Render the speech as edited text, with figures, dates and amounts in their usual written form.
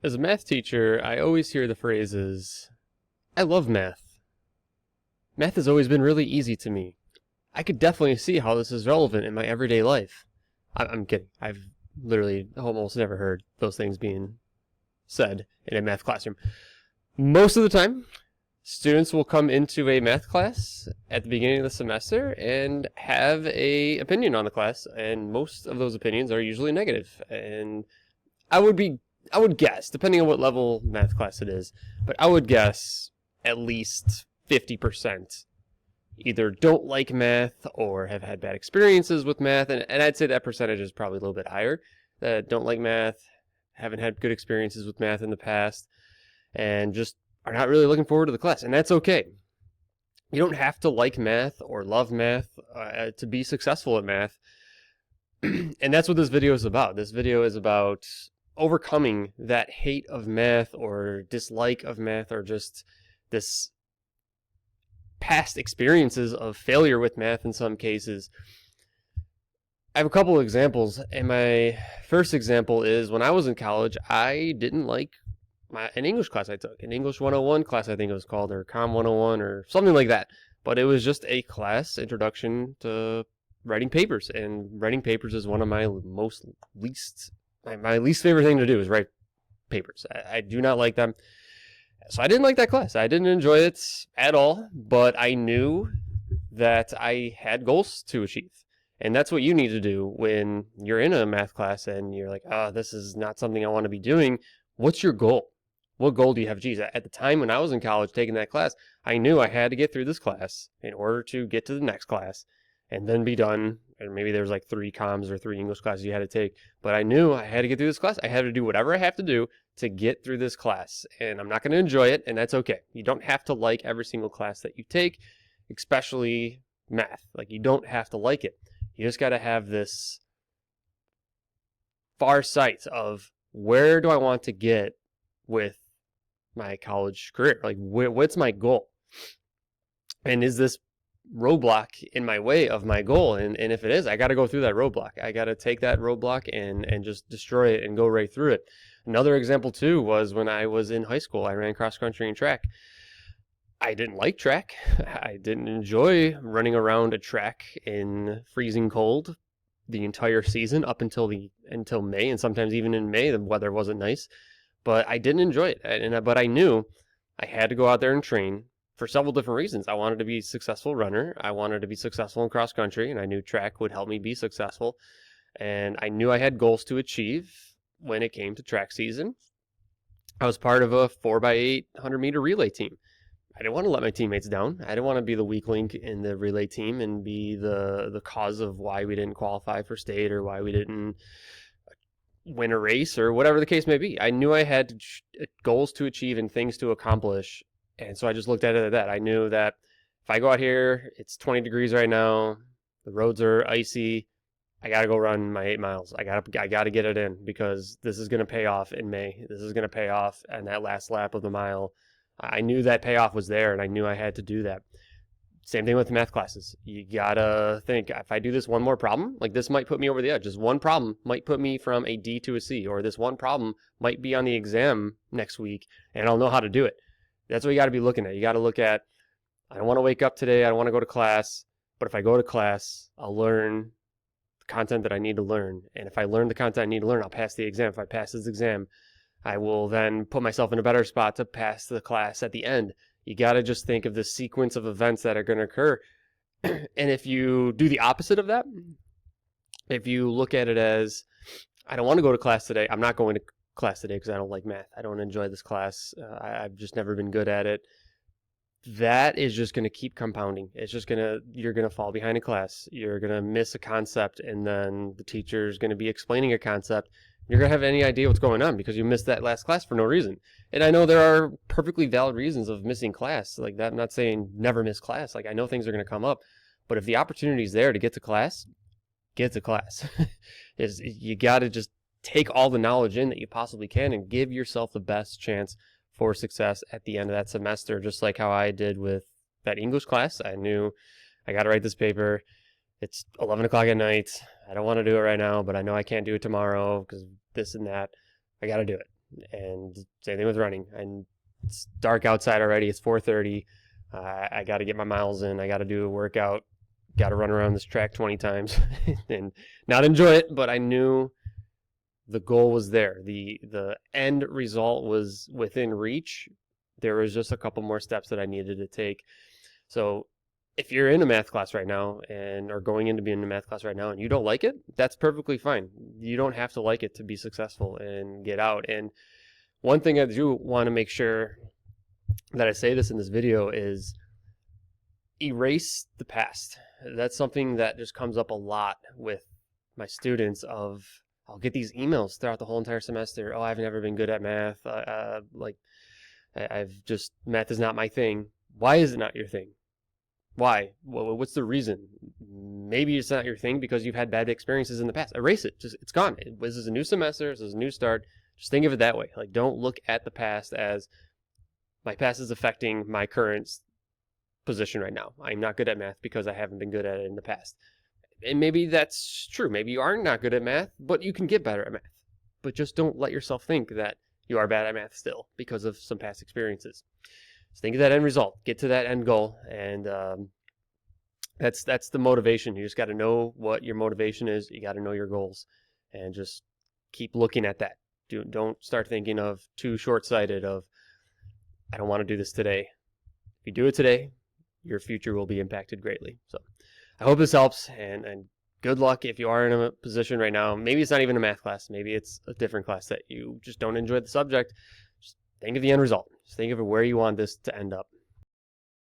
As a math teacher, I always hear the phrases, I love math. Math has always been really easy to me. I could definitely see how this is relevant in my everyday life. I'm kidding. I've literally almost never heard those things being said in a math classroom. Most of the time, students will come into a math class at the beginning of the semester and have a opinion on the class, and most of those opinions are usually negative. And I would be I would guess, depending on what level math class it is, but I would guess at least 50% either don't like math or have had bad experiences with math, and I'd say that percentage is probably a little bit higher, that don't like math, haven't had good experiences with math in the past, and just are not really looking forward to the class, and that's okay. You don't have to like math or love math to be successful at math, and that's what this video is about. This video is about overcoming that hate of math or dislike of math or just this past experiences of failure with math in some cases. I have a couple of examples, and my first example is when I was in college, I didn't like an English class I took, an English 101 class I think it was called, or Com 101 or something like that. But it was just a class introduction to writing papers, and writing papers is one of my least favorite thing to do is write papers. I do not like them. So I didn't like that class. I didn't enjoy it at all, but I knew that I had goals to achieve. And that's what you need to do when you're in a math class and you're like, oh, this is not something I want to be doing. What's your goal? What goal do you have? Geez, at the time when I was in college taking that class, I knew I had to get through this class in order to get to the next class and then be done. And maybe there was like 3 comms or 3 English classes you had to take. But I knew I had to get through this class. I had to do whatever I have to do to get through this class. And I'm not going to enjoy it, and that's okay. You don't have to like every single class that you take, especially math. Like, you don't have to like it. You just got to have this far sight of where do I want to get with my college career? Like, what's my goal? And is this roadblock in my way of my goal? And if it is, I got to go through that roadblock. I got to take that roadblock and just destroy it and go right through it. Another example too was when I was in high school. I ran cross country and track. I didn't like track. I didn't enjoy running around a track in freezing cold the entire season up until May, and sometimes even in May the weather wasn't nice. But I didn't enjoy it, but I knew I had to go out there and train for several different reasons. I wanted to be a successful runner. I wanted to be successful in cross country, and I knew track would help me be successful. And I knew I had goals to achieve when it came to track season. I was part of a 4x8 100-meter relay team. I didn't want to let my teammates down. I didn't want to be the weak link in the relay team and be the cause of why we didn't qualify for state or why we didn't win a race or whatever the case may be. I knew I had goals to achieve and things to accomplish, and so I just looked at it at that. I knew that if I go out here, it's 20 degrees right now, the roads are icy, I got to go run my 8 miles. I got to get it in because this is going to pay off in May. This is going to pay off in that last lap of the mile. I knew that payoff was there, and I knew I had to do that. Same thing with math classes. You gotta think, if I do this one more problem, like this might put me over the edge. Just one problem might put me from a D to a C, or this one problem might be on the exam next week, and I'll know how to do it. That's what you gotta be looking at. You gotta look at, I don't want to wake up today, I don't want to go to class, but if I go to class, I'll learn the content that I need to learn. And if I learn the content I need to learn, I'll pass the exam. If I pass this exam, I will then put myself in a better spot to pass the class at the end. You got to just think of the sequence of events that are going to occur. And if you do the opposite of that, if you look at it as, I don't want to go to class today, I'm not going to class today because I don't like math. I don't enjoy this class. I've just never been good at it. That is just going to keep compounding. It's just you're going to fall behind in class. You're going to miss a concept, and then the teacher's going to be explaining a concept. You're going to have any idea what's going on because you missed that last class for no reason. And I know there are perfectly valid reasons of missing class. Like that, I'm not saying never miss class. Like, I know things are going to come up. But if the opportunity is there to get to class, get to class. You got to just take all the knowledge in that you possibly can and give yourself the best chance for success at the end of that semester, just like how I did with that English class. I knew I got to write this paper. It's 11 o'clock at night. I don't want to do it right now, but I know I can't do it tomorrow because this and that. I got to do it. and same thing with running. And it's dark outside already. It's 4:30. I got to get my miles in. I got to do a workout. Got to run around this track 20 times and not enjoy it. But I knew the goal was there. The end result was within reach. There was just a couple more steps that I needed to take. So if you're in a math class right now and are going into being in a math class right now and you don't like it, that's perfectly fine. You don't have to like it to be successful and get out. And one thing I do want to make sure that I say this in this video is erase the past. That's something that just comes up a lot with my students. I'll get these emails throughout the whole entire semester. Oh, I've never been good at math. Math is not my thing. Why is it not your thing? Why? Well, what's the reason? Maybe it's not your thing because you've had bad experiences in the past. Erase it. It's gone. This is a new semester. This is a new start. Just think of it that way. Like, don't look at the past as my past is affecting my current position right now. I'm not good at math because I haven't been good at it in the past. And maybe that's true. Maybe you are not good at math, but you can get better at math. But just don't let yourself think that you are bad at math still because of some past experiences. So think of that end result. Get to that end goal, and that's the motivation. You just got to know what your motivation is. You got to know your goals, and just keep looking at that. Don't start thinking of too short-sighted of, I don't want to do this today. If you do it today, your future will be impacted greatly. So I hope this helps, and good luck if you are in a position right now. Maybe it's not even a math class. Maybe it's a different class that you just don't enjoy the subject. Just think of the end result. Just think of where you want this to end up.